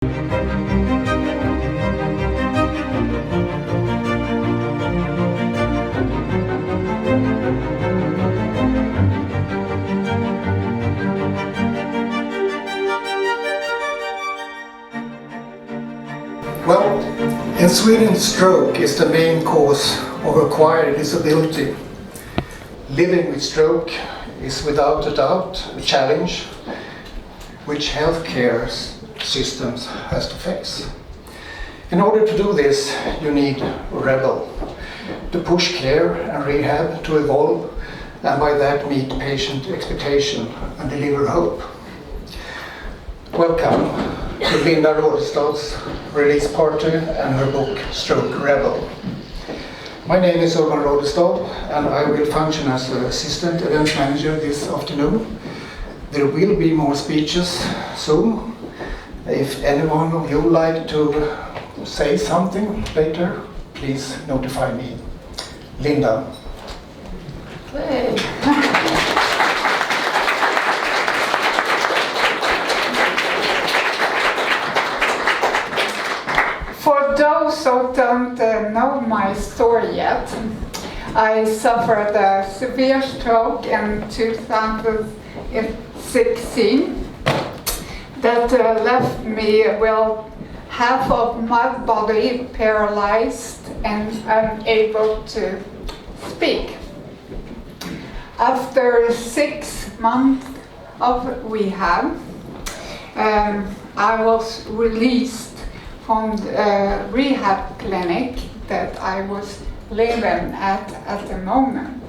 Well, in Sweden, stroke is the main cause of acquired disability. Living with stroke is without a doubt a challenge which healthcare systems has to face. In order to do this, you need a rebel to push care and rehab to evolve, and by that meet patient expectation and deliver hope. Welcome to Linda Radestad's release party and her book Stroke Rebel. My name is Urban Radestad and I will function as the assistant event manager this afternoon. There will be more speeches soon. If anyone of you like to say something later, please notify me. Linda. Hey. For those who don't know my story yet, I suffered a severe stroke in 2016 that left me with half of my body paralyzed and unable to speak. After 6 months of rehab, I was released from the rehab clinic that I was living at the moment.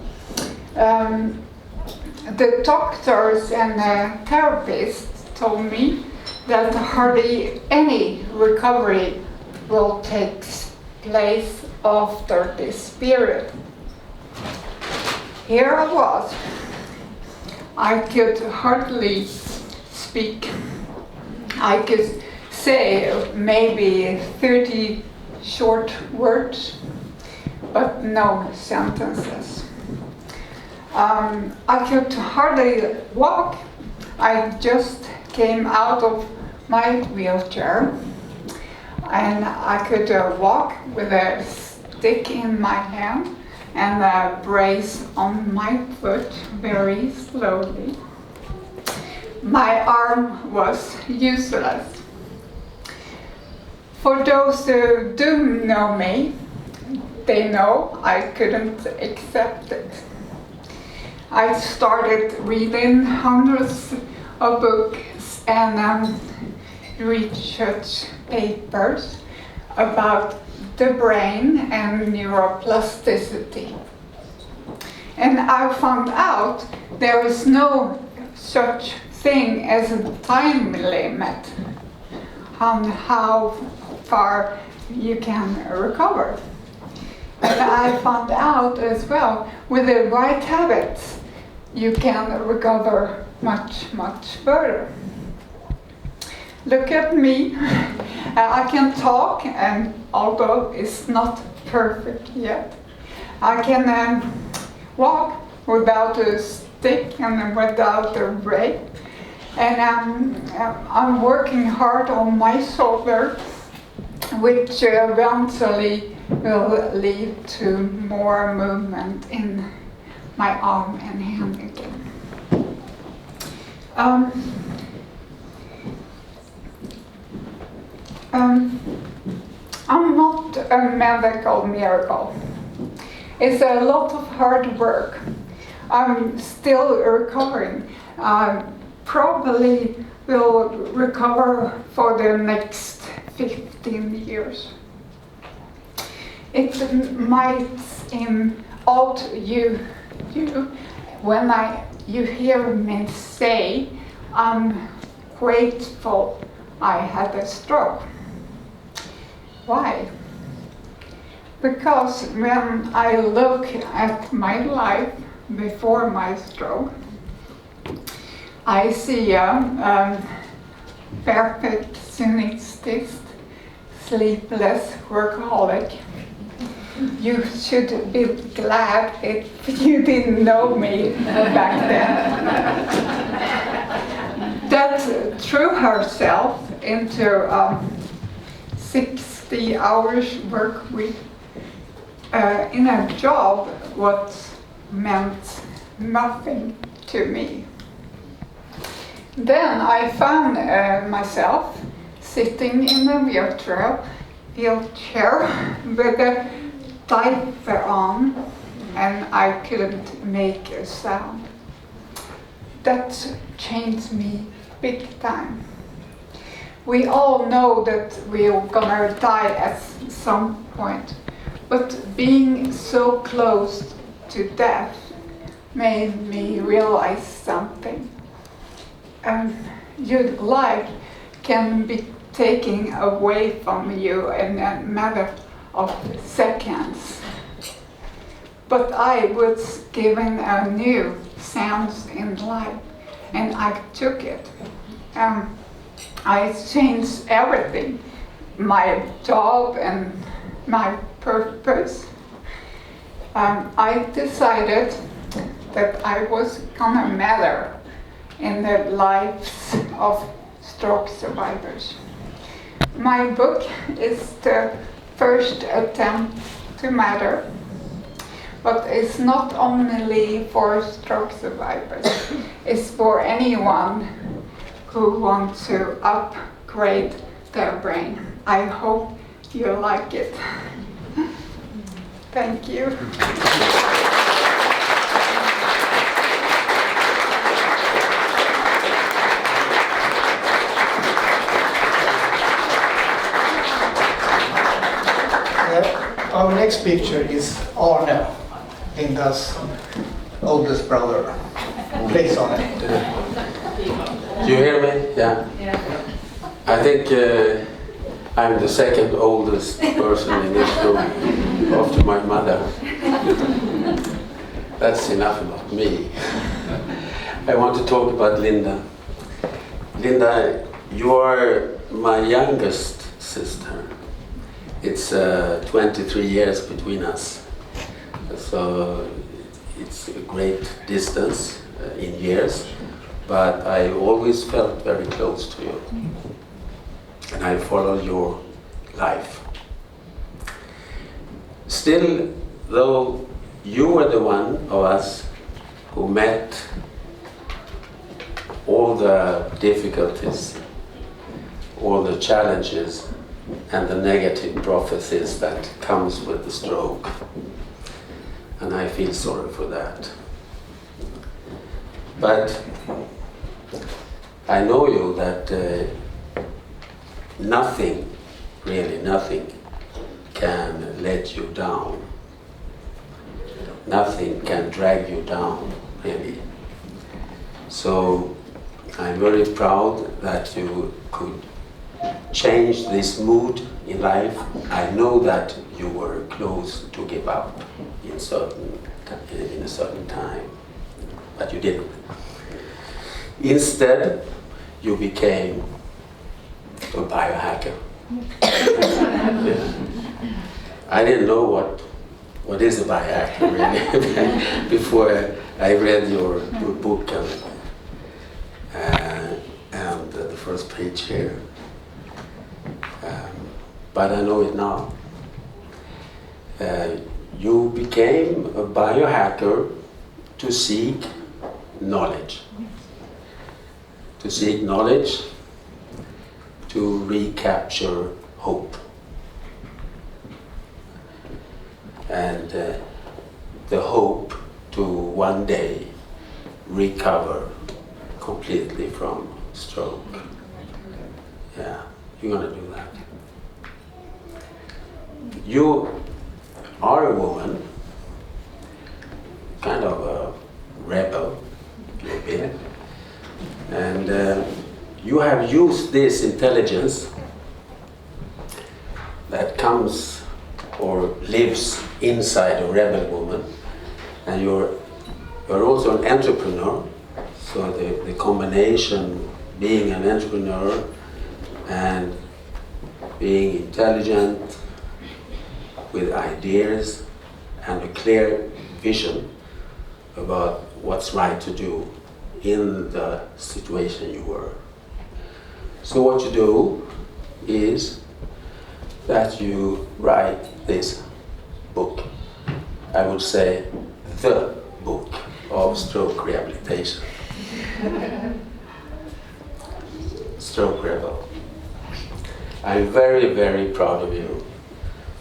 The doctors and therapists told me that hardly any recovery will take place after this period. Here I was. I could hardly speak. I could say maybe 30 short words, but no sentences. I could hardly walk. I just came out of my wheelchair and I could walk with a stick in my hand and a brace on my foot very slowly. My arm was useless. For those who do know me, they know I couldn't accept it. I started reading hundreds of books and research papers about the brain and neuroplasticity. And I found out there is no such thing as a time limit on how far you can recover. And I found out as well, with the right habits, you can recover much, much further. Look at me. I can talk, and although it's not perfect yet, I can walk without a stick and without a brake. And I'm working hard on my shoulder, which eventually will lead to more movement in my arm and hand again. I'm not a medical miracle. It's a lot of hard work. I'm still recovering. I probably will recover for the next 15 years. It might seem odd you when you hear me say I'm grateful I had a stroke. Why? Because when I look at my life before my stroke, I see a perfectionist, sleepless workaholic. You should be glad if you didn't know me back then. That threw herself into 60 hours work week in a job what meant nothing to me. Then I found myself sitting in a wheelchair with a diaper on, and I couldn't make a sound. That changed me big time. We all know that we're gonna die at some point, but being so close to death made me realize something. Your life can be taken away from you in a matter of seconds. But I was given a new chance in life, and I took it. I changed everything, my job and my purpose. I decided that I was gonna matter in the lives of stroke survivors. My book is the first attempt to matter, but it's not only for stroke survivors, it's for anyone who wants to upgrade their brain. I hope you like it. Thank you. Our next picture is Arne, Linda's oldest brother. Please, Arne. Do you hear me? Yeah. I think I'm the second oldest person in this room after my mother. That's enough about me. I want to talk about Linda. Linda, you are my youngest sister. It's 23 years between us, so it's a great distance in years, but I always felt very close to you, and I followed your life. Still, though, you were the one of us who met all the difficulties, all the challenges, and the negative prophecies that comes with the stroke. And I feel sorry for that. But I know you that nothing, really nothing, can let you down. Nothing can drag you down, really. So I'm very proud that you could change this mood in life. I know that you were close to give up in a certain time, but you didn't. Instead, you became a biohacker. I didn't know what is a biohacker really before I read your book and the first page here. But I know it now. You became a biohacker to seek knowledge. To seek knowledge, to recapture hope. And the hope to one day recover completely from stroke. Yeah, you're gonna do that. You are a woman, kind of a rebel, a little bit, and you have used this intelligence that comes or lives inside a rebel woman, and you're also an entrepreneur, so the combination being an entrepreneur and being intelligent with ideas and a clear vision about what's right to do in the situation you were. So what you do is that you write this book. I would say the book of stroke rehabilitation. Stroke Rebel. I'm very, very proud of you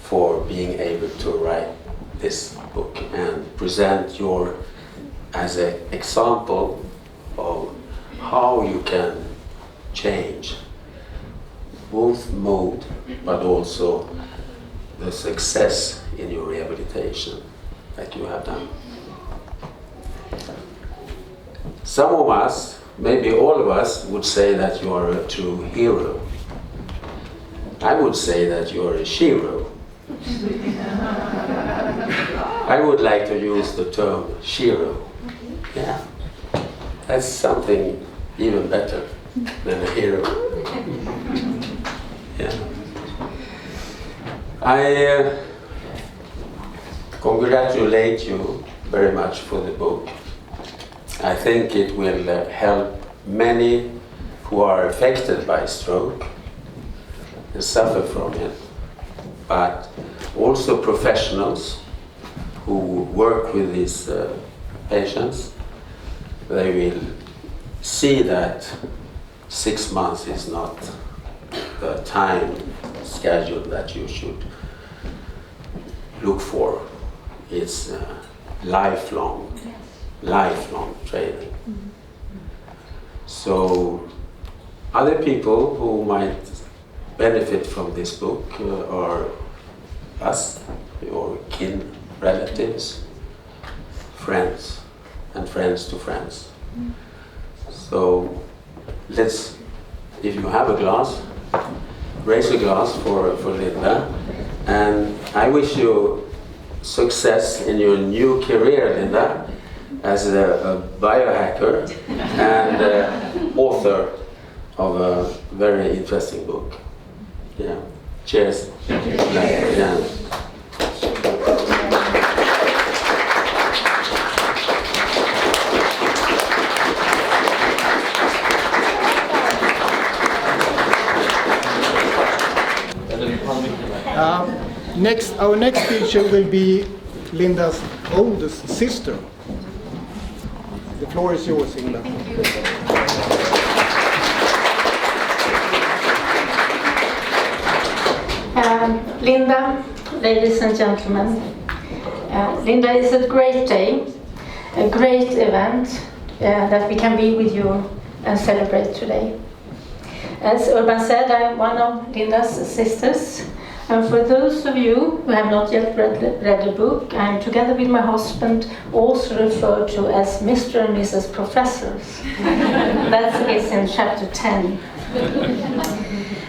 for being able to write this book and present your as an example of how you can change both mood but also the success in your rehabilitation that you have done. Some of us, maybe all of us, would say that you are a true hero. I would say that you are a shero. I would like to use the term shero. Yeah, that's something even better than a hero. Yeah. I congratulate you very much for the book. I think it will help many who are affected by stroke and suffer from it, but also professionals who work with these patients. They will see that 6 months is not the time schedule that you should look for. It's lifelong training. So other people who might benefit from this book are us, your kin, relatives, friends, and friends to friends. So let's, if you have a glass, raise a glass for Linda, and I wish you success in your new career, Linda, as a biohacker and author of a very interesting book. Yeah. Cheers. Yeah. Our next speaker will be Linda's oldest sister. The floor is yours, Linda. Linda, ladies and gentlemen, Linda, is a great day, a great event that we can be with you and celebrate today. As Urban said, I'm one of Linda's sisters. And for those of you who have not yet read the book, I'm together with my husband also referred to as Mr. and Mrs. Professors. That is in chapter 10.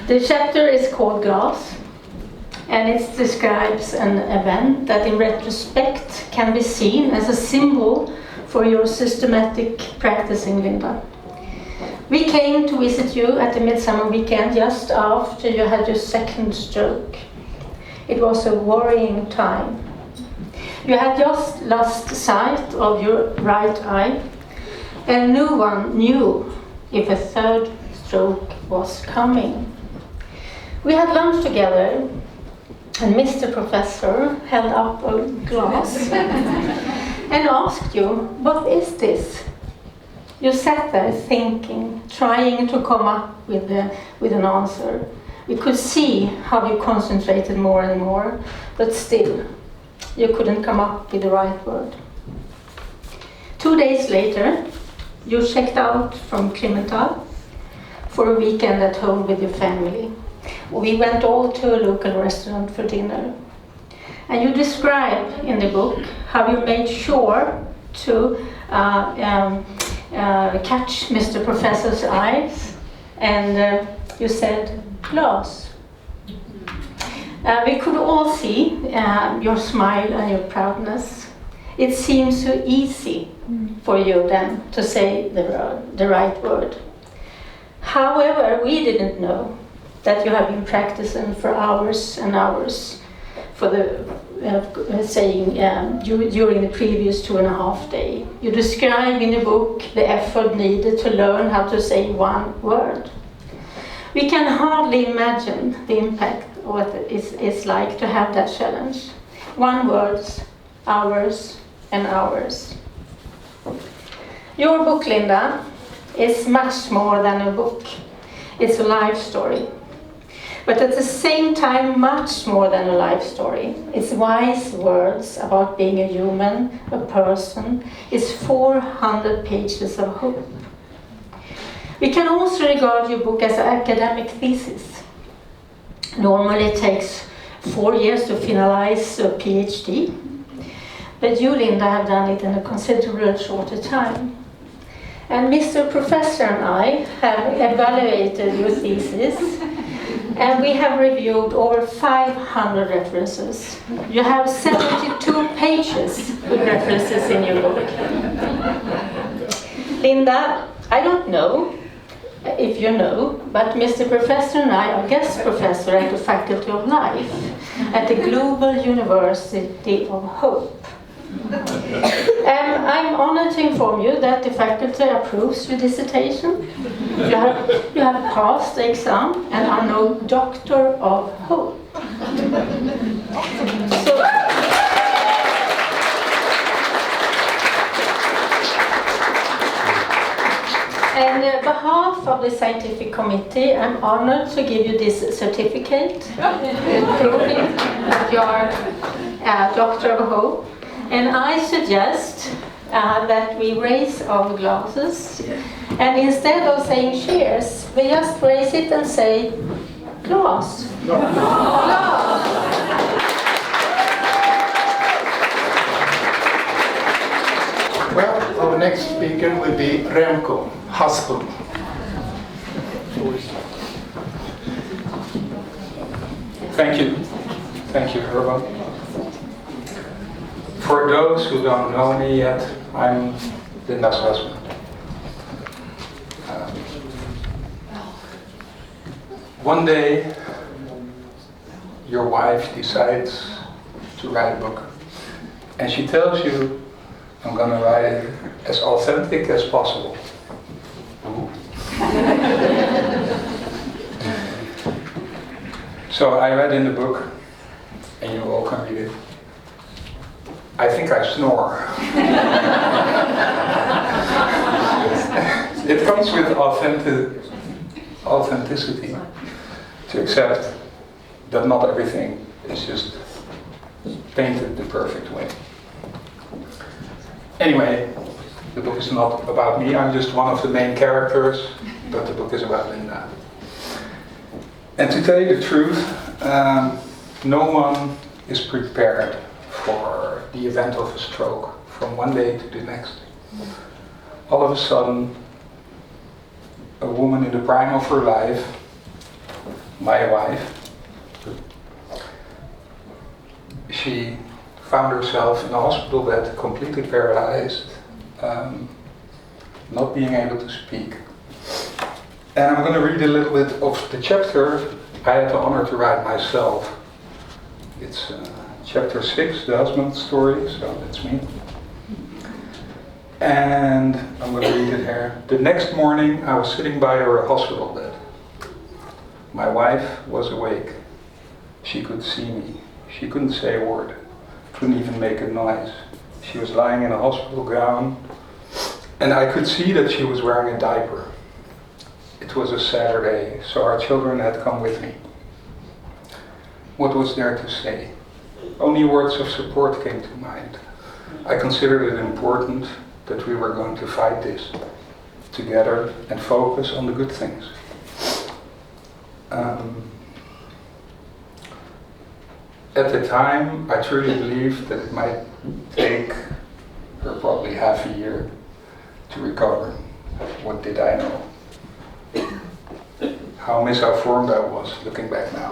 The chapter is called Glass, and it describes an event that in retrospect can be seen as a symbol for your systematic practicing, Linda. We came to visit you at the midsummer weekend just after you had your second stroke. It was a worrying time. You had just lost sight of your right eye, and no one knew if a third stroke was coming. We had lunch together, and Mr. Professor held up a glass and asked you, "What is this?" You sat there thinking, trying to come up with an answer. We could see how you concentrated more and more, but still, you couldn't come up with the right word. 2 days later, you checked out from Klimenthal for a weekend at home with your family. We went all to a local restaurant for dinner. And you describe in the book how you made sure to catch Mr. Professor's eyes, and you said, "Glass." We could all see your smile and your proudness. It seems so easy for you then to say the right word. However, we didn't know that you have been practicing for hours and hours for the saying during the previous 2.5 days. You describe in the book the effort needed to learn how to say one word. We can hardly imagine the impact of what it's like to have that challenge. One word, hours and hours. Your book, Linda, is much more than a book. It's a life story. But at the same time, much more than a life story. It's wise words about being a human, a person. It's 400 pages of hope. We can also regard your book as an academic thesis. Normally it takes 4 years to finalize a Ph.D. But you, Linda, have done it in a considerably shorter time. And Mr. Professor and I have evaluated your thesis, and we have reviewed over 500 references. You have 72 pages with references in your book. Linda, I don't know if you know, but Mr. Professor and I are guest professor at the Faculty of Life at the Global University of Hope. And I'm honored to inform you that the faculty approves your dissertation. You have passed the exam and are now Doctor of Hope. And on behalf of the scientific committee, I'm honored to give you this certificate proving that you are a Doctor of Hope. And I suggest that we raise our glasses, and instead of saying cheers, we just raise it and say glass. Glass. Well, our next speaker will be Remco Haspel. Thank you, Herman. For those who don't know me yet, I'm Linda's husband. One day, your wife decides to write a book, and she tells you, I'm going to write it as authentic as possible. So I read in the book, and you all can read it. I think I snore. It comes with authenticity to accept that not everything is just painted the perfect way. Anyway, the book is not about me, I'm just one of the main characters, but the book is about Linda. And to tell you the truth, no one is prepared for the event of a stroke from one day to the next. All of a sudden, a woman in the prime of her life, my wife, she found herself in a hospital bed, completely paralyzed, not being able to speak. And I'm going to read a little bit of the chapter I had the honor to write myself. It's chapter 6, the husband's story, so that's me. And I'm going to read it here. The next morning I was sitting by her hospital bed. My wife was awake. She could see me. She couldn't say a word. Couldn't even make a noise. She was lying in a hospital gown, and I could see that she was wearing a diaper. It was a Saturday, so our children had come with me. What was there to say? Only words of support came to mind. I considered it important that we were going to fight this together and focus on the good things. At the time, I truly believed that it might take her probably half a year to recover. What did I know? How misinformed I was, looking back now.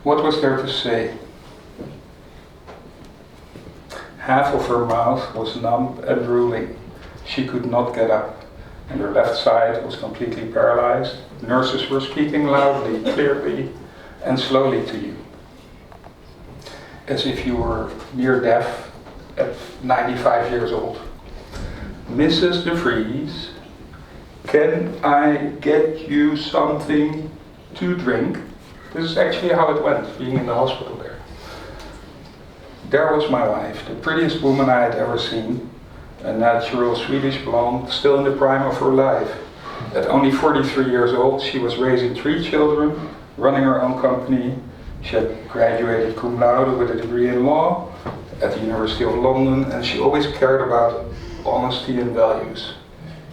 What was there to say? Half of her mouth was numb and drooling. She could not get up, and her left side was completely paralyzed. Nurses were speaking loudly, clearly, and slowly to you, as if you were near death at 95 years old. Mrs. De Vries can I get you something to drink? This is actually how it went, being in the hospital there. There was my wife, the prettiest woman I had ever seen, a natural Swedish blonde, still in the prime of her life. At only 43 years old, she was raising 3 children, running her own company. She had graduated cum laude with a degree in law at the University of London, and she always cared about honesty and values.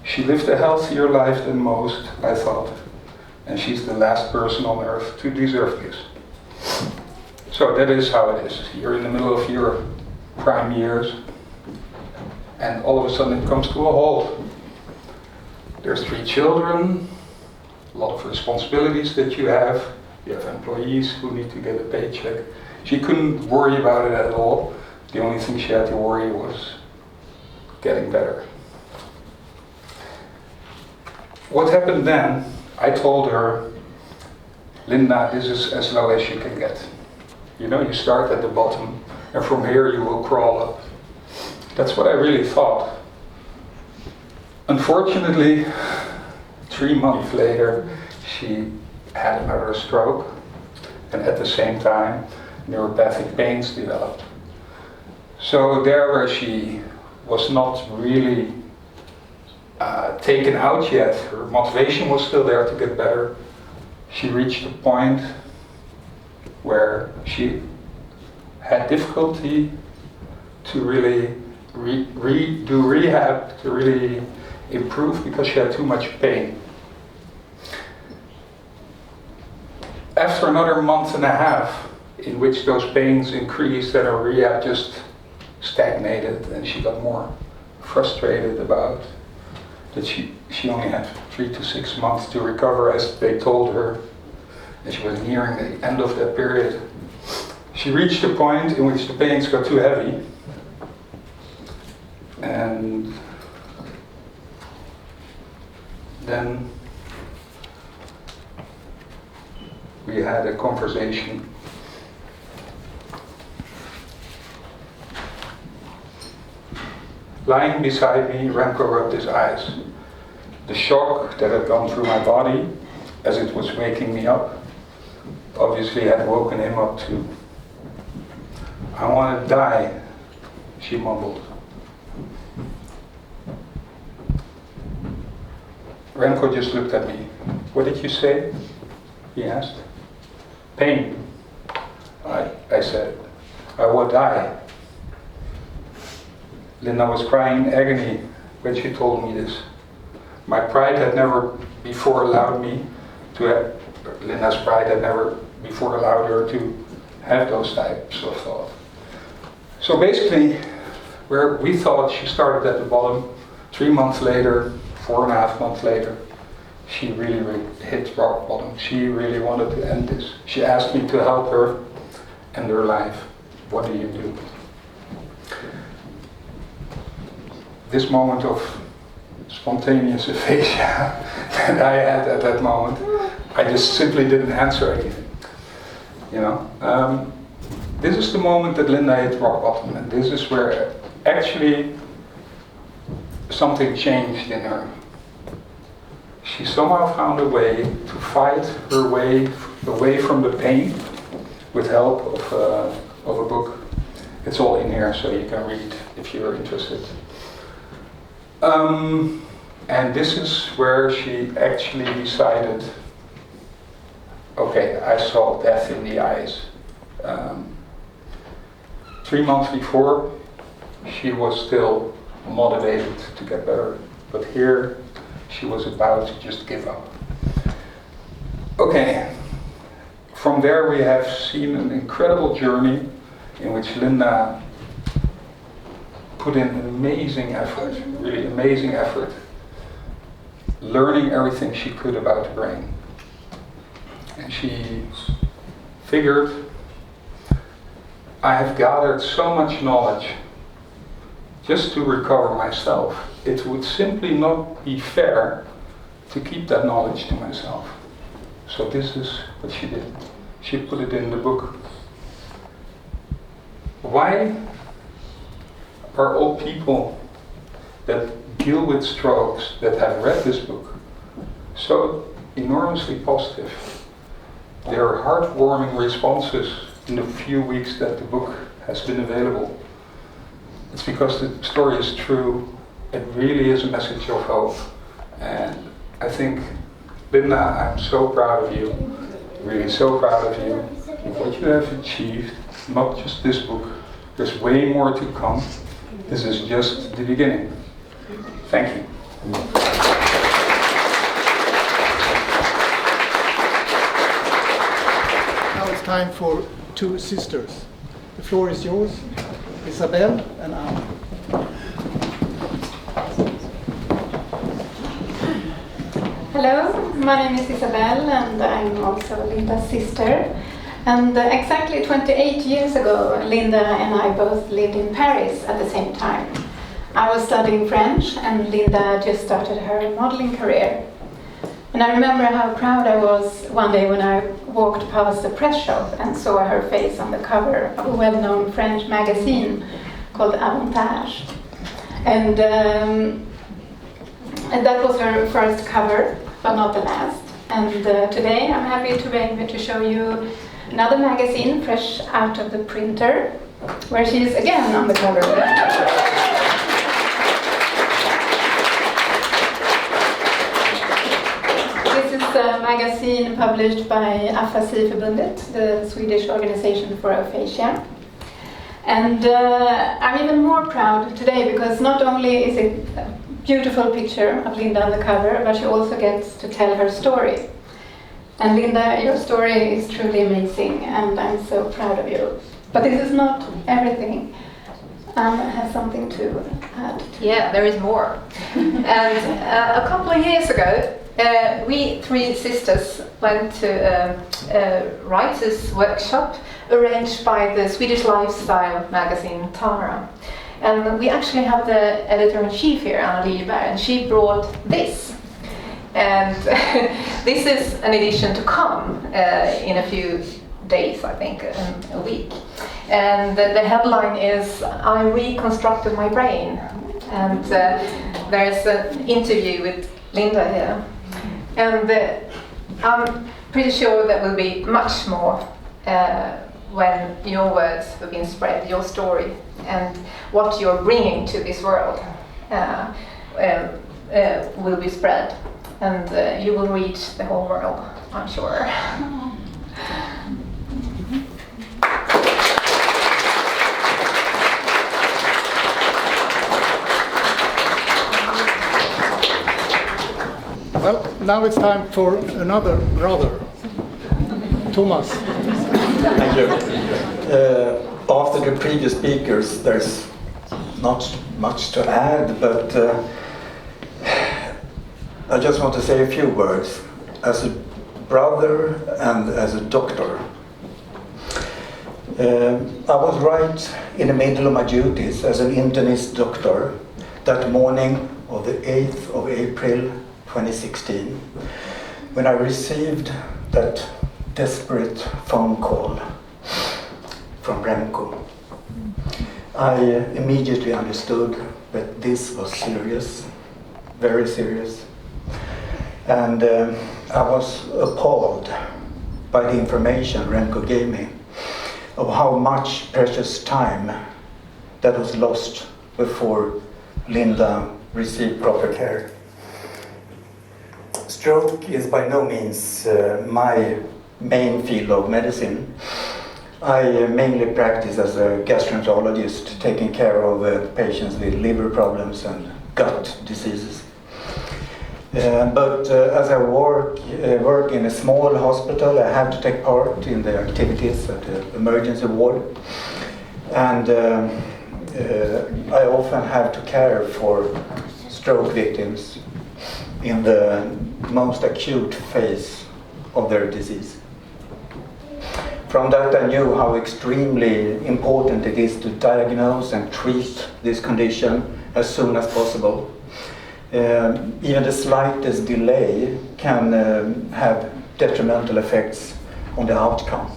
She lived a healthier life than most, I thought, and she's the last person on earth to deserve this. So that is how it is. You're in the middle of your prime years, and all of a sudden it comes to a halt. There's 3 children, a lot of responsibilities that you have. You have employees who need to get a paycheck. She couldn't worry about it at all. The only thing she had to worry was getting better. What happened then, I told her, Linda, this is as low as you can get. You know, you start at the bottom, and from here you will crawl up. That's what I really thought. Unfortunately, 3 months later, she had another stroke, and at the same time, neuropathic pains developed. So there where she was not really taken out yet, her motivation was still there to get better. She reached a point where she had difficulty to really do rehab, to really improve, because she had too much pain. After another month and a half, in which those pains increased and her rehab just stagnated, and she got more frustrated about that she only had 3 to 6 months to recover, as they told her, and she was nearing the end of that period. She reached a point in which the pains got too heavy, and then we had a conversation. Lying beside me, Remco rubbed his eyes. The shock that had gone through my body as it was waking me up obviously had woken him up too. I want to die, she mumbled. Remco just looked at me. What did you say? He asked. Pain. I said. I will die. Linda was crying in agony when she told me this. My pride had never before allowed me to have, Linda's pride had never before allowed her to have those types of thoughts. So basically, where we thought she started at the bottom, 3 months later, 4.5 months later, she really hit rock bottom. She really wanted to end this. She asked me to help her end her life. What do you do? This moment of spontaneous aphasia that I had at that moment, I just simply didn't answer anything. You know, this is the moment that Linda hit rock bottom, and this is where actually something changed in her. She somehow found a way to fight her way away from the pain with help of a book. It's all in here, so you can read if you're interested. And this is where she actually decided, okay, I saw death in the eyes. 3 months before, she was still motivated to get better, but here she was about to just give up. Okay, from there we have seen an incredible journey in which Linda put in an amazing effort, really amazing effort, learning everything she could about the brain. And she figured, I have gathered so much knowledge just to recover myself. It would simply not be fair to keep that knowledge to myself. So this is what she did. She put it in the book. Why are all people that deal with strokes, that have read this book, so enormously positive. There are heartwarming responses in the few weeks that the book has been available. It's because the story is true. It really is a message of hope. And I think, Linda, I'm so proud of you. Really so proud of you. And what you have achieved, not just this book. There's way more to come. This is just the beginning. Thank you. Now it's time for two sisters. The floor is yours, Isabel and Anna. Hello, my name is Isabel and I'm also Linda's sister. And exactly 28 years ago, Linda and I both lived in Paris at the same time. I was studying French and Linda just started her modeling career. And I remember how proud I was one day when I walked past the press shop and saw her face on the cover of a well-known French magazine called Avantage. And that was her first cover, but not the last. And today I'm happy to be able to show you another magazine fresh out of the printer, where she is again on the cover. This is a magazine published by Afasiförbundet, the Swedish organization for aphasia. And I'm even more proud today because not only is it a beautiful picture of Linda on the cover, but she also gets to tell her story. And Linda, your story is truly amazing, and I'm so proud of you. But this is not everything. Anna has something to add. Yeah, there is more. And a couple of years ago, we three sisters went to a writer's workshop arranged by the Swedish lifestyle magazine Tara. And we actually have the editor-in-chief here, Anna Liljeberg, and she brought this. And this is an edition to come in a few days, I think, a week. And the headline is, I reconstructed my brain. And there's an interview with Linda here. And I'm pretty sure there will be much more when your words have been spread, your story, and what you're bringing to this world will be spread. And you will reach the whole world, I'm sure. Well, now it's time for another brother, Thomas. Thank you. After the previous speakers, there's not much to add, but I just want to say a few words. As a brother and as a doctor, I was right in the middle of my duties as an internist doctor that morning of the 8th of April 2016, when I received that desperate phone call from Remco. I immediately understood that this was serious, very serious, and I was appalled by the information Remco gave me of how much precious time that was lost before Linda received proper care. Stroke is by no means my main field of medicine. I mainly practice as a gastroenterologist, taking care of patients with liver problems and gut diseases. But as I work in a small hospital, I have to take part in the activities at the emergency ward. And I often have to care for stroke victims in the most acute phase of their disease. From that I knew how extremely important it is to diagnose and treat this condition as soon as possible. Even the slightest delay can have detrimental effects on the outcome.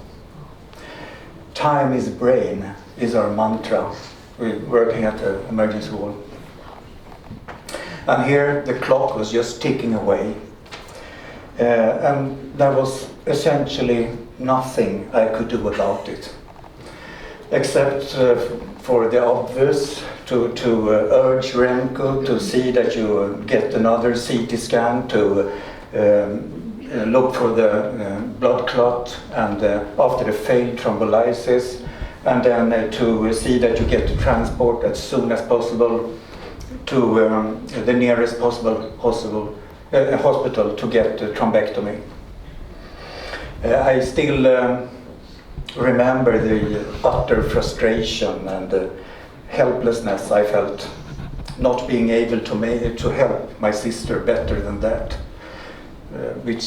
Time is brain is our mantra. We're working at the emergency ward. And here the clock was just ticking away. And there was essentially nothing I could do about it, except for the obvious, to urge Remco to see that you get another CT scan, to look for the blood clot, and after the failed thrombolysis, and then to see that you get the transport as soon as possible to the nearest possible hospital to get the thrombectomy. I still remember the utter frustration and helplessness I felt, not being able to help my sister better than that, with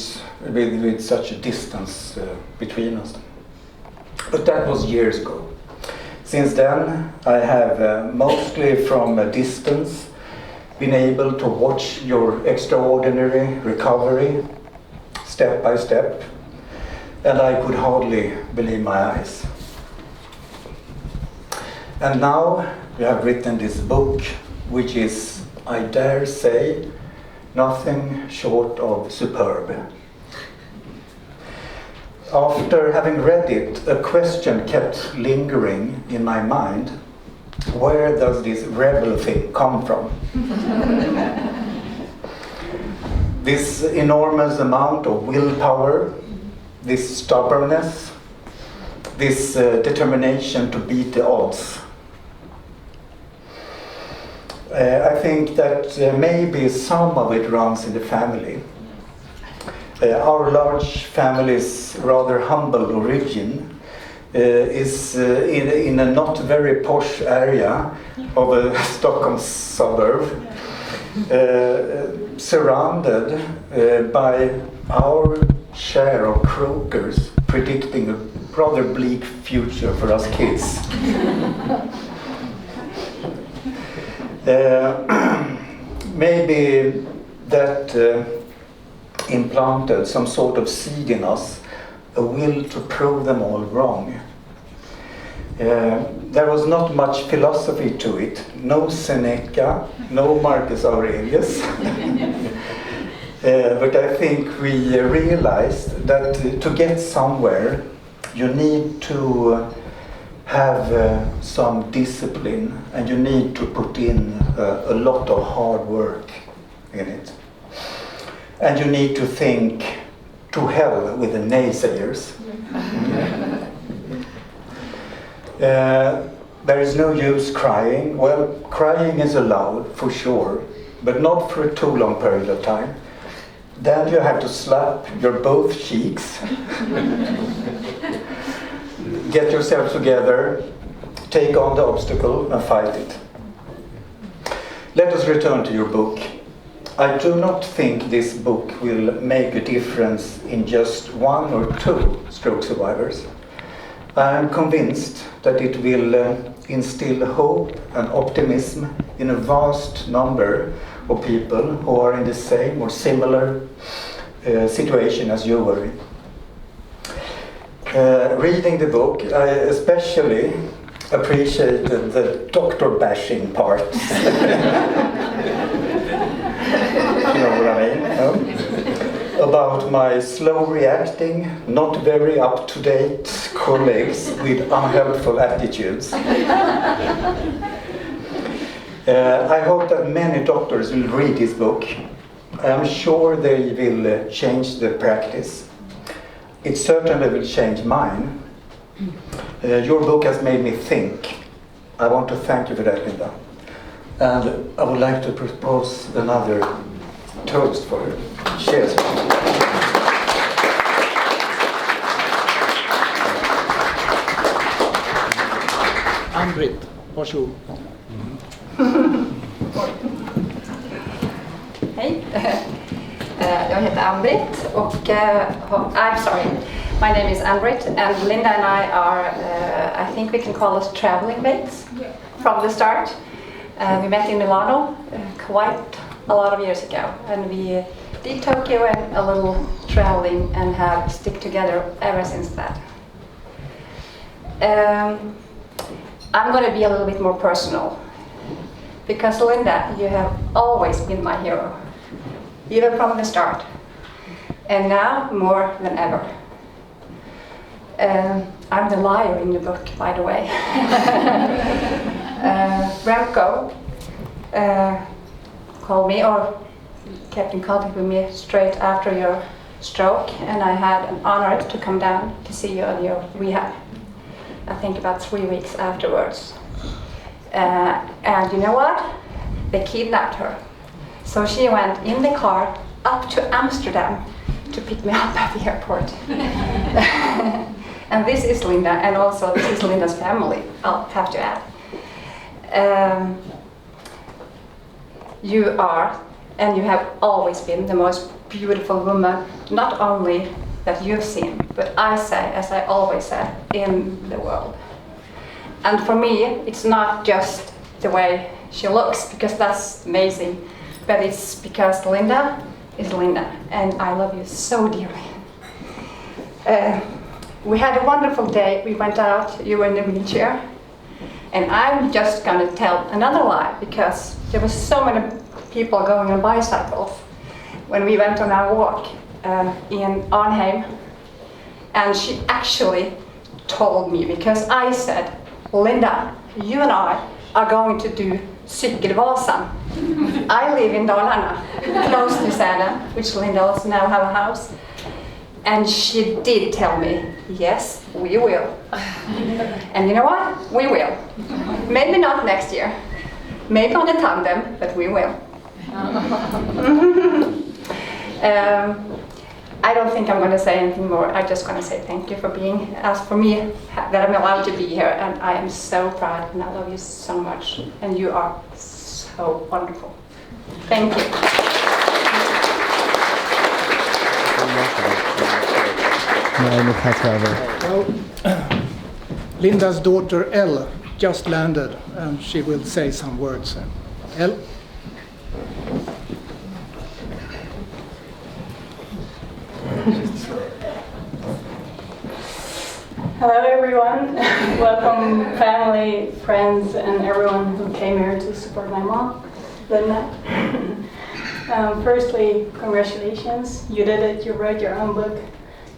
such a distance between us. But that was years ago. Since then, I have mostly from a distance been able to watch your extraordinary recovery step by step, and I could hardly believe my eyes. And now you have written this book, which is, I dare say, nothing short of superb. After having read it, a question kept lingering in my mind. Where does this rebel thing come from? This enormous amount of willpower, this stubbornness, this determination to beat the odds. I think that maybe some of it runs in the family. Our large family's rather humble origin is in a not very posh area of a Stockholm suburb, surrounded by our share of croakers predicting a rather bleak future for us kids. Maybe that implanted some sort of seed in us, a will to prove them all wrong. There was not much philosophy to it, no Seneca, no Marcus Aurelius. But I think we realized that to get somewhere, you need to have some discipline, and you need to put in a lot of hard work in it. And you need to think to hell with the naysayers. There is no use crying. Well, crying is allowed, for sure, but not for a too long period of time. Then you have to slap your both cheeks, get yourself together, take on the obstacle and fight it. Let us return to your book. I do not think this book will make a difference in just 1 or 2 stroke survivors. I am convinced that it will instill hope and optimism in a vast number of people who are in the same or similar situation as you were in. Reading the book, I especially appreciated the doctor bashing part. You know what I mean? No? About my slow reacting, not very up-to-date colleagues with unhelpful attitudes. I hope that many doctors will read this book. I am sure they will change the practice. It certainly will change mine. Your book has made me think. I want to thank you for that, Linda. And I would like to propose another toast for her. Cheers. Ann-Britt, varsågod. Hej, jag heter Ann-Britt och I'm sorry, my name is Ann-Britt, and Linda and I are, I think we can call us traveling mates from the start. We met in Milano quite a lot of years ago, and we did Tokyo and a little traveling and have stick together ever since that. I'm going to be a little bit more personal, because Linda, you have always been my hero, even from the start. and now more than ever. I'm the liar in the book, by the way. Remco called me, or kept in contact with me straight after your stroke, and I had an honor to come down to see you on your rehab. I think about 3 weeks afterwards. And you know what? They kidnapped her. So she went in the car up to Amsterdam to pick me up at the airport. And this is Linda, and also this is Linda's family, I'll have to add. You are, and you have always been, the most beautiful woman, not only that you've seen, but I say, as I always say, in the world. And for me, it's not just the way she looks, because that's amazing, but it's because Linda is Linda, and I love you so dearly. We had a wonderful day. We went out, you were in the wheelchair, and I'm just gonna tell another lie, because there were so many people going on bicycles when we went on our walk in Arnhem, and she actually told me, because I said, Linda, you and I are going to do Cykelvasan. I live in Dalarna, close to Sälen, which Linda also now have a house. And she did tell me, yes, we will. And you know what? We will. Maybe not next year. Maybe on a tandem, but we will. I don't think I'm going to say anything more. I'm just going to say thank you for being, as for me, that I'm allowed to be here. And I am so proud, and I love you so much. And you are so wonderful. Thank you. Well, Linda's daughter Elle just landed, and she will say some words. Elle? Hello everyone, welcome family, friends, and everyone who came here to support my mom, Linda. Firstly, congratulations, you did it, you wrote your own book,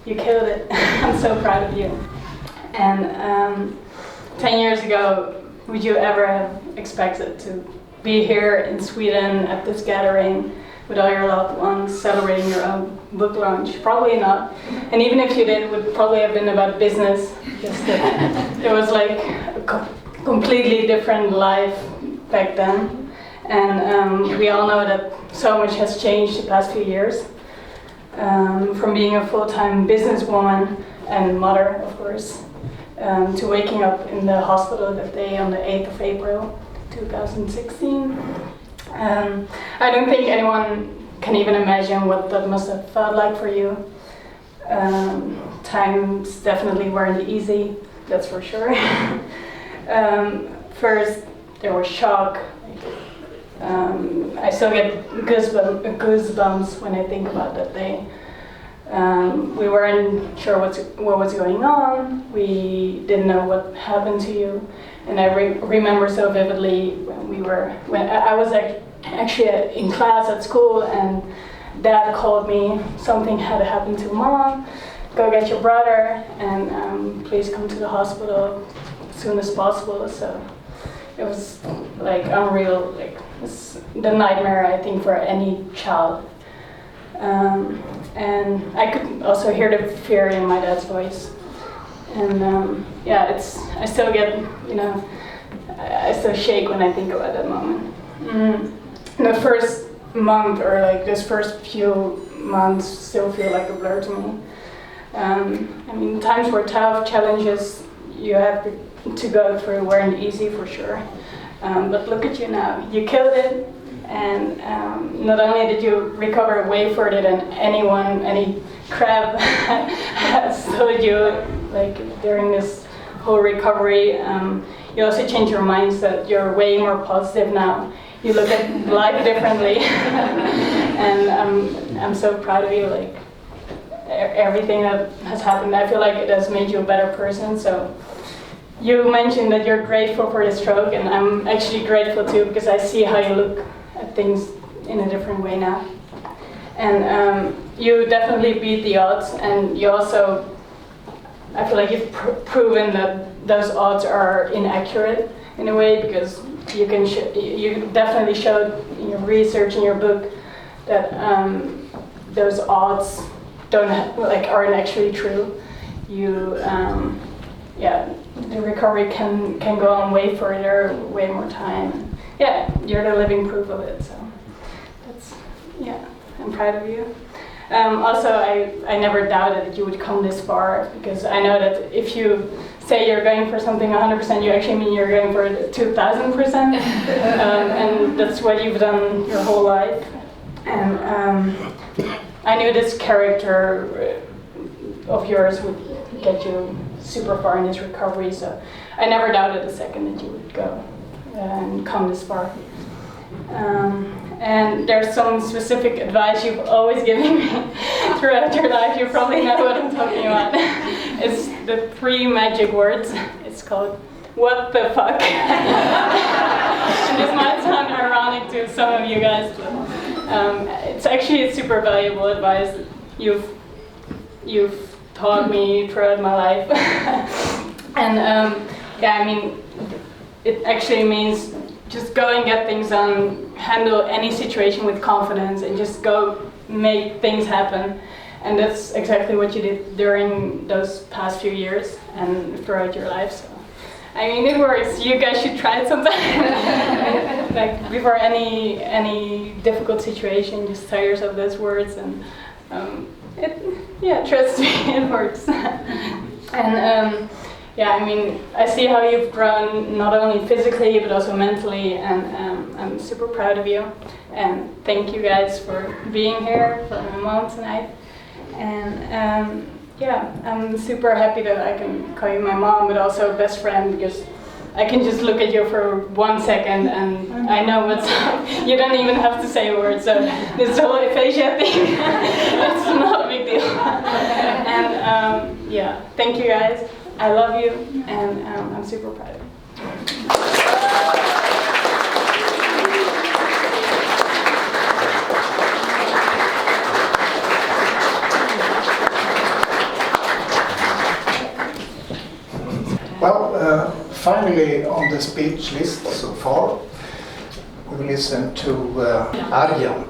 you killed it, I'm so proud of you. And 10 years ago, would you ever have expected to be here in Sweden at this gathering with all your loved ones, celebrating your own book launch? Probably not. And even if you did, it would probably have been about business. Just that it was like a completely different life back then. And we all know that so much has changed the past few years. From being a full-time businesswoman and mother, of course, to waking up in the hospital that day on the 8th of April, 2016. I don't think anyone can even imagine what that must have felt like for you. Times definitely weren't easy, that's for sure. First, there was shock. I still get goosebumps when I think about that day. We weren't sure what was going on. We didn't know what happened to you. And I remember so vividly when I was actually in class at school, and Dad called me, something had happened to Mom, go get your brother, and please come to the hospital as soon as possible. So it was like unreal, like the nightmare, I think, for any child. And I could also hear the fear in my dad's voice. And yeah, I still get, I still shake when I think about that moment. The first month, or like this first few months, still feel like a blur to me. I mean, times were tough, challenges you had to go through weren't easy for sure. But look at you now, you killed it. And not only did you recover way further than any crab has told you, like during this whole recovery, you also changed your mindset. You're way more positive now. You look at life differently, and I'm so proud of you. Like everything that has happened, I feel like it has made you a better person. So you mentioned that you're grateful for the stroke, and I'm actually grateful too, because I see how you look at things in a different way now. And you definitely beat the odds, and you also, I feel like you've proven that those odds are inaccurate in a way, because you can you definitely showed in your research in your book that those odds aren't actually true. You the recovery can go on way further, way more time. Yeah, you're the living proof of it. So that's, yeah, I'm proud of you. Also, I never doubted that you would come this far, because I know that if you say you're going for something 100%, you actually mean you're going for 2,000%, and that's what you've done your whole life. And I knew this character of yours would get you super far in this recovery, so I never doubted a second that you would go and come this far. And there's some specific advice you've always given me throughout your life. You probably know what I'm talking about. It's the 3 magic words. It's called, what the fuck? And this might sound ironic to some of you guys, but it's actually super valuable advice that you've taught me throughout my life. And I mean, it actually means just go and get things done, handle any situation with confidence, and just go make things happen. And that's exactly what you did during those past few years and throughout your life. So, I mean, it works. You guys should try it sometime. Like before any difficult situation, just tell yourself those words, and trust me, it works. And I mean, I see how you've grown not only physically but also mentally, and I'm super proud of you. And thank you guys for being here for my mom tonight. And I'm super happy that I can call you my mom, but also best friend, because I can just look at you for 1 second and I know what's up. You don't even have to say a word, so this whole aphasia thing, it's not a big deal. And thank you guys. I love you, and I'm super proud of you. Well, finally on the speech list so far, we will listen to Arjen.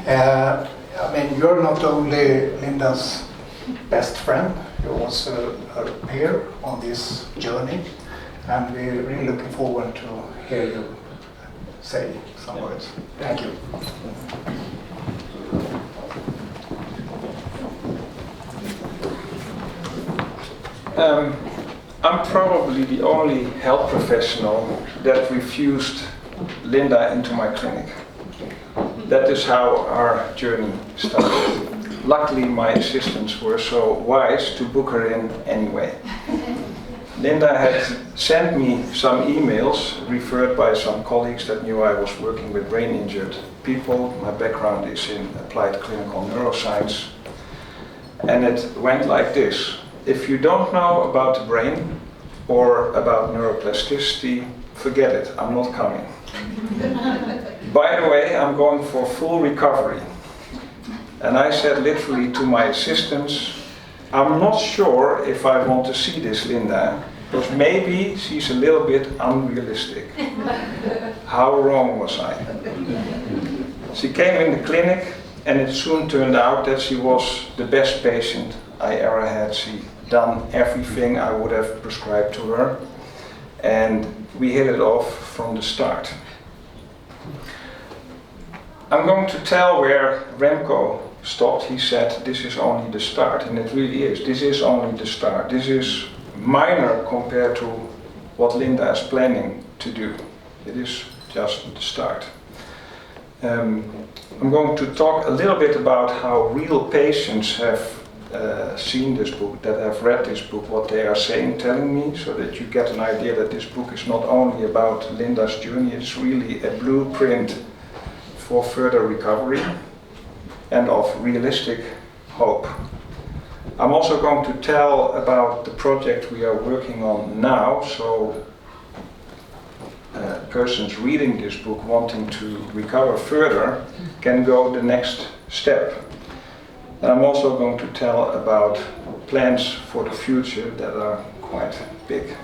I mean, you're not only Linda's best friend, you're also her peer on this journey, and we're really looking forward to hear you say some words. Thank you. I'm probably the only health professional that refused Linda into my clinic. That is how our journey started. Luckily, my assistants were so wise to book her in anyway. Linda had sent me some emails referred by some colleagues that knew I was working with brain injured people. My background is in applied clinical neuroscience. And it went like this. If you don't know about the brain or about neuroplasticity, forget it, I'm not coming. By the way, I'm going for full recovery. And I said literally to my assistants, I'm not sure if I want to see this Linda, because maybe she's a little bit unrealistic. How wrong was I? She came in the clinic, and it soon turned out that she was the best patient I ever had. She done everything I would have prescribed to her, and we hit it off from the start. I'm going to tell where Remco stopped. He said this is only the start, and it really is. This is only the start. This is minor compared to what Linda is planning to do. It is just the start. I'm going to talk a little bit about how real patients have seen this book, that have read this book, what they are saying, telling me, so that you get an idea that this book is not only about Linda's journey, it's really a blueprint for further recovery and of realistic hope. I'm also going to tell about the project we are working on now, so persons reading this book wanting to recover further can go the next step. And I'm also going to tell about plans for the future that are quite big.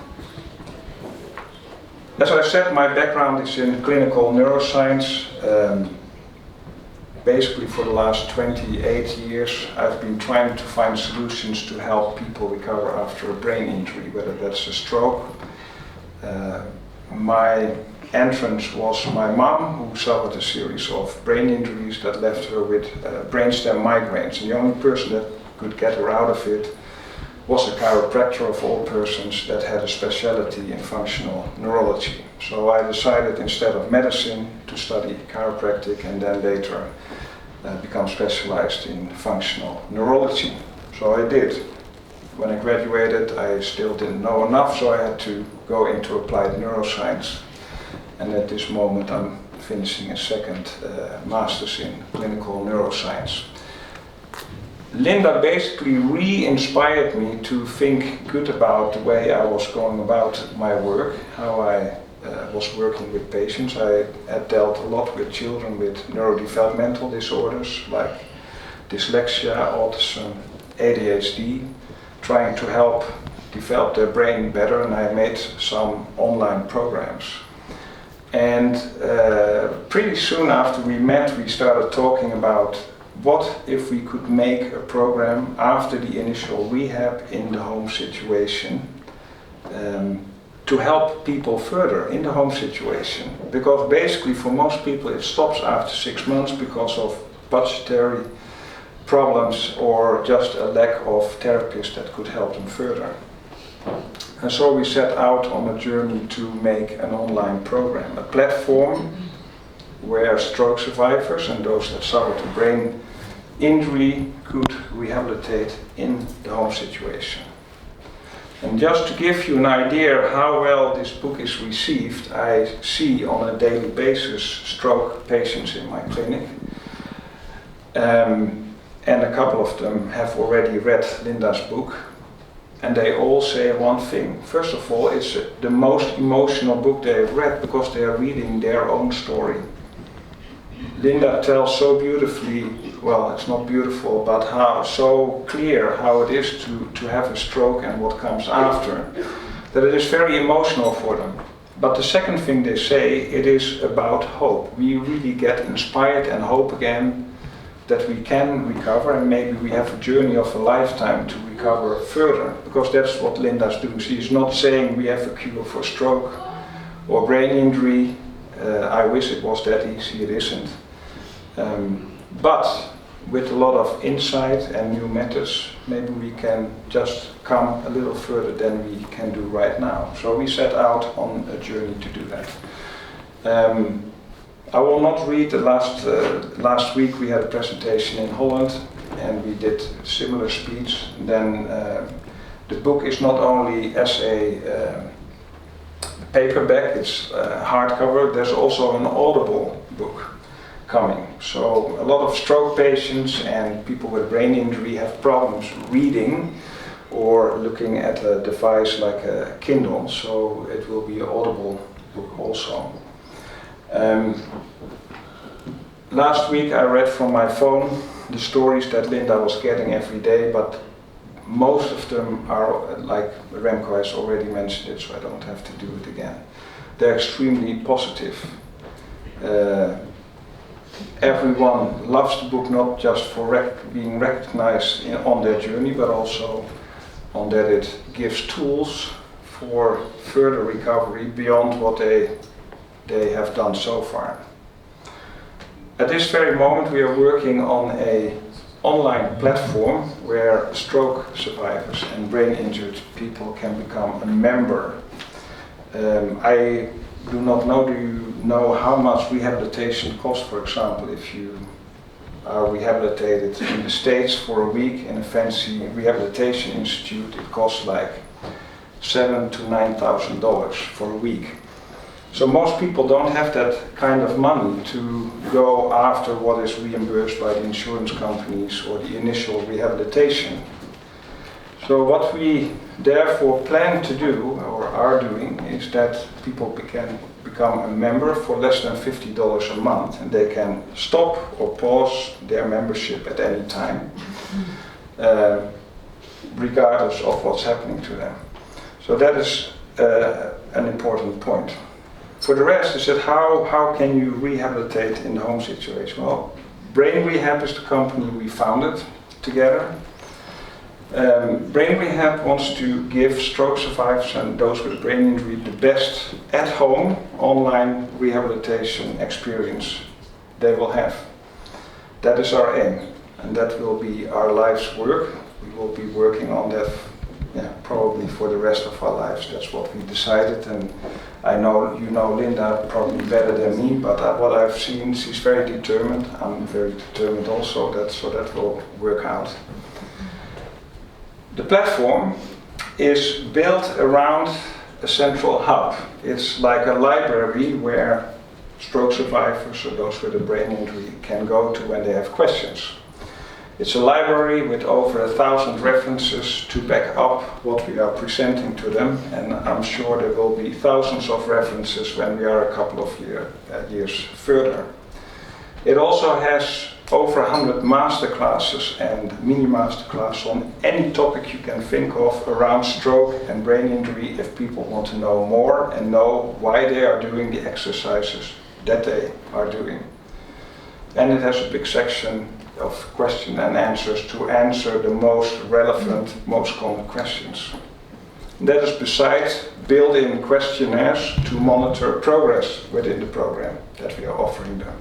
As I said, my background is in clinical neuroscience. Basically for the last 28 years I've been trying to find solutions to help people recover after a brain injury, whether that's a stroke. My entrance was my mom, who suffered a series of brain injuries that left her with brainstem migraines, and the only person that could get her out of it was a chiropractor of all persons that had a specialty in functional neurology. So I decided instead of medicine to study chiropractic and then later become specialized in functional neurology. So I did. When I graduated I still didn't know enough, so I had to go into applied neuroscience. And at this moment I'm finishing a second master's in clinical neuroscience. Linda basically re-inspired me to think good about the way I was going about my work, how I was working with patients. I had dealt a lot with children with neurodevelopmental disorders like dyslexia, autism, ADHD, trying to help develop their brain better, and I made some online programs. And pretty soon after we met, we started talking about what if we could make a program after the initial rehab in the home situation to help people further in the home situation. Because basically for most people it stops after 6 months because of budgetary problems or just a lack of therapists that could help them further. And so we set out on a journey to make an online program, a platform where stroke survivors and those that suffered a brain injury could rehabilitate in the home situation. And just to give you an idea how well this book is received, I see on a daily basis stroke patients in my clinic. And a couple of them have already read Linda's book. And they all say one thing. First of all, it's the most emotional book they have read because they are reading their own story. Linda tells so beautifully, well, it's not beautiful, but how so clear how it is to have a stroke and what comes after, that it is very emotional for them. But the second thing they say, it is about hope. We really get inspired and hope again that we can recover, and maybe we have a journey of a lifetime to recover further, because that's what Linda's doing. She's not saying we have a cure for stroke or brain injury. I wish it was that easy, it isn't. But with a lot of insight and new methods, maybe we can just come a little further than we can do right now. So we set out on a journey to do that. I will not read the last week we had a presentation in Holland and we did a similar speech. Then the book is not only as a paperback, it's hardcover, there's also an audible book coming. So a lot of stroke patients and people with brain injury have problems reading or looking at a device like a Kindle, so it will be an audible book also. Last week I read from my phone the stories that Linda was getting every day, but most of them are, like Remco has already mentioned it, so I don't have to do it again. They're extremely positive. Everyone loves the book, not just for being recognized on their journey, but also on that it gives tools for further recovery beyond what they have done so far. At this very moment we are working on an online platform where stroke survivors and brain injured people can become a member. I do not know, do you know how much rehabilitation costs? For example, if you are rehabilitated in the States for a week in a fancy rehabilitation institute, it costs like $7,000 to $9,000 for a week. So most people don't have that kind of money to go after what is reimbursed by the insurance companies or the initial rehabilitation. So what we therefore plan to do, or are doing is that people can become a member for less than $50 a month, and they can stop or pause their membership at any time, regardless of what's happening to them. So that is an important point. For the rest, is that how can you rehabilitate in the home situation? Well, Brady Rehab is the company we founded together. Brain Rehab wants to give stroke survivors and those with a brain injury the best at-home online rehabilitation experience they will have. That is our aim, and that will be our life's work. We will be working on that probably for the rest of our lives. That's what we decided, and I know you know Linda probably better than me, but what I've seen, she's very determined. I'm very determined also, so that will work out. The platform is built around a central hub. It's like a library where stroke survivors or those with a brain injury can go to when they have questions. It's a library with over 1,000 references to back up what we are presenting to them, and I'm sure there will be thousands of references when we are a couple of years further. It also has over 100 masterclasses and mini masterclasses on any topic you can think of around stroke and brain injury if people want to know more and know why they are doing the exercises that they are doing. And it has a big section of question and answers to answer the most relevant, most common questions. That is besides built-in questionnaires to monitor progress within the program that we are offering them.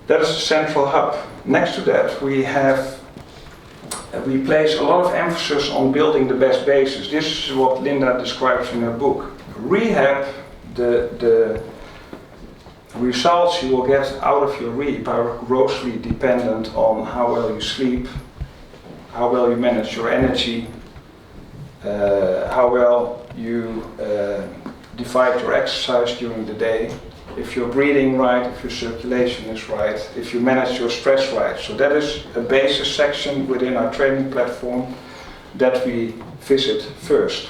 That is the central hub. Next to that, we place a lot of emphasis on building the best basis. This is what Linda describes in her book. Rehab, the results you will get out of your rehab are grossly dependent on how well you sleep, how well you manage your energy, how well you divide your exercise during the day, if you're breathing right, if your circulation is right, if you manage your stress right. So that is a basis section within our training platform that we visit first.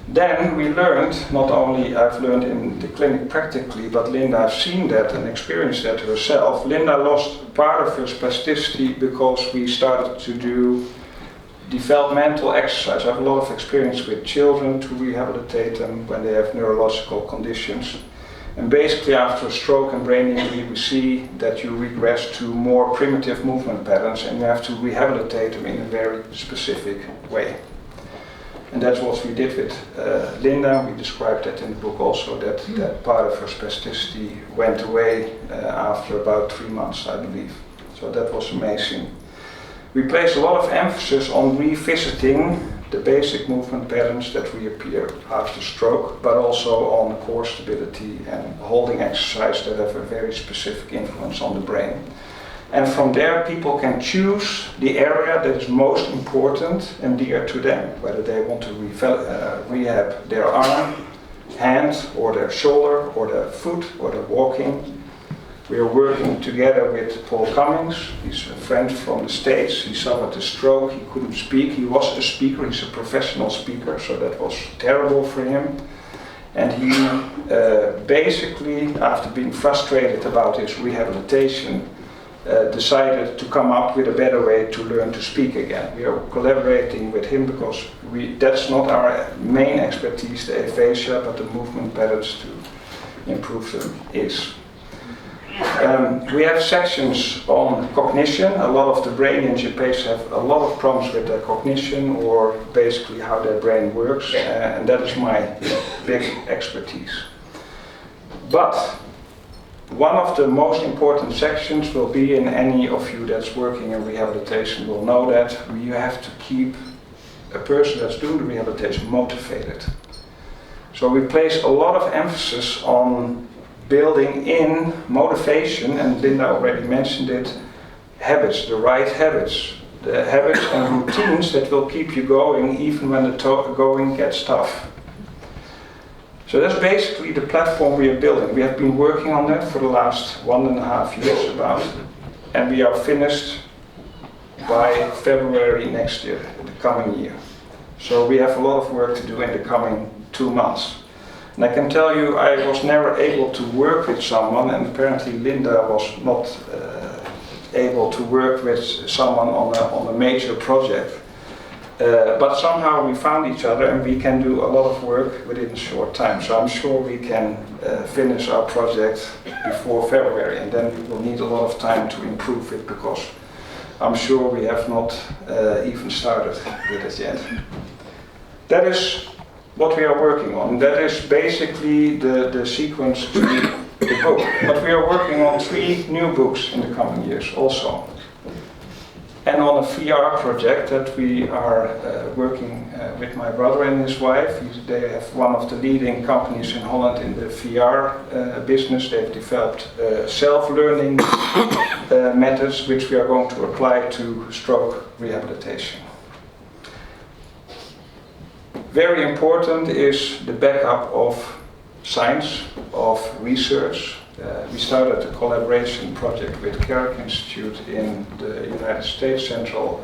Then we learned, not only I've learned in the clinic practically, but Linda, I've seen that and experienced that herself. Linda lost part of her spasticity because we started to do developmental exercise. I have a lot of experience with children to rehabilitate them when they have neurological conditions. And basically after a stroke and brain injury, we see that you regress to more primitive movement patterns and you have to rehabilitate them in a very specific way. And that's what we did with Linda. We described that in the book also, that part of her spasticity went away after about 3 months, I believe. So that was amazing. We place a lot of emphasis on revisiting the basic movement patterns that reappear after stroke, but also on core stability and holding exercise that have a very specific influence on the brain. And from there, people can choose the area that is most important and dear to them, whether they want to rehab their arm, hand, or their shoulder, or their foot, or their walking. We are working together with Paul Cummings. He's a friend from the States. He suffered a stroke. He couldn't speak. He was a speaker. He's a professional speaker, so that was terrible for him. And he basically, after being frustrated about his rehabilitation, decided to come up with a better way to learn to speak again. We are collaborating with him because that's not our main expertise, the aphasia, but the movement patterns to improve them is. We have sections on cognition. A lot of the brain injured patients have a lot of problems with their cognition or basically how their brain works, and that is my big expertise. But one of the most important sections will be, and any of you that's working in rehabilitation will know that, you have to keep a person that's doing the rehabilitation motivated. So we place a lot of emphasis on building in motivation, and Linda already mentioned it, habits, the right habits. The habits and routines that will keep you going even when the going gets tough. So that's basically the platform we are building. We have been working on that for the last 1.5 years about, and we are finished by February next year, the coming year. So we have a lot of work to do in the coming 2 months. And I can tell you, I was never able to work with someone, and apparently Linda was not able to work with someone on a major project. But somehow we found each other, and we can do a lot of work within a short time. So I'm sure we can finish our project before February, and then we'll need a lot of time to improve it, because I'm sure we have not even started with it yet. That is what we are working on. That is basically the sequence to the book. But we are working on 3 new books in the coming years also. And on a VR project that we are working with my brother and his wife. They have one of the leading companies in Holland in the VR business. They've developed self-learning methods which we are going to apply to stroke rehabilitation. Very important is the backup of science, of research. We started a collaboration project with Carrick Institute in the United States, Central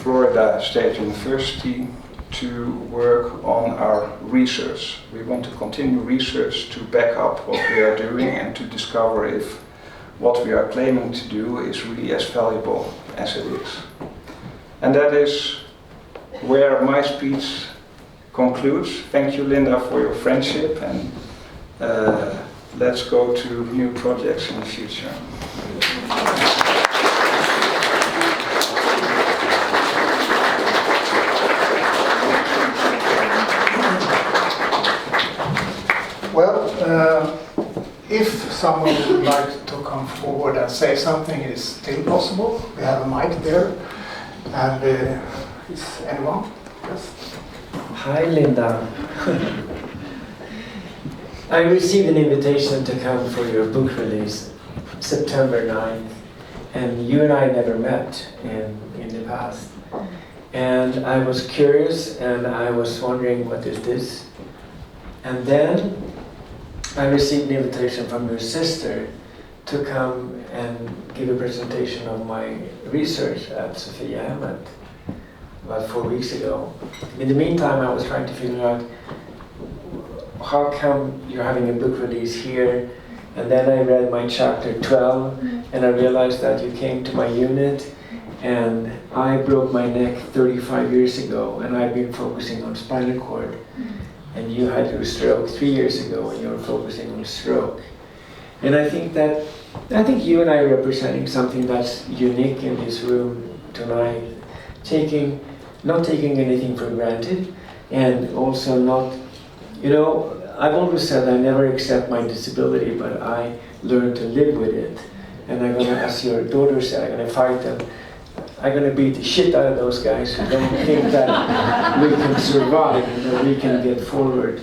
Florida State University, to work on our research. We want to continue research to back up what we are doing and to discover if what we are claiming to do is really as valuable as it is. And that is where my speech concludes. Thank you, Linda, for your friendship, and let's go to new projects in the future. Well, if someone would like to come forward and say something, it is still possible. We have a mic there. And is anyone? Yes. Hi, Linda. I received an invitation to come for your book release, September 9th, and you and I never met in the past. And I was curious, and I was wondering, what is this? And then I received an invitation from your sister to come and give a presentation of my research at Sophia Hammett about 4 weeks ago. In the meantime, I was trying to figure out how come you're having a book release here, and then I read my chapter 12, and I realized that you came to my unit, and I broke my neck 35 years ago, and I've been focusing on spinal cord, and you had your stroke 3 years ago, and you're focusing on stroke. And I think you and I are representing something that's unique in this room tonight, not taking anything for granted, and also not, I've always said I never accept my disability, but I learn to live with it. And I'm gonna, as your daughter said, I'm gonna fight them. I'm gonna beat the shit out of those guys who don't think that we can survive and that we can get forward.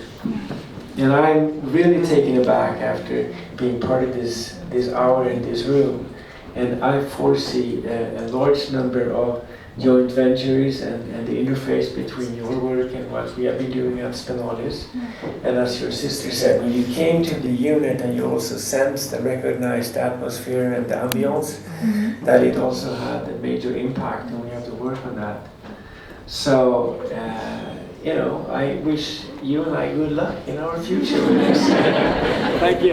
And I'm really taken aback after being part of this hour in this room. And I foresee a large number of joint ventures and the interface between your work and what we have been doing at Spinalis. And as your sister said, when you came to the unit and you also sensed and recognized the atmosphere and the ambience, that it also had a major impact, and we have to work on that. So, I wish you and I good luck in our future with this. Thank you.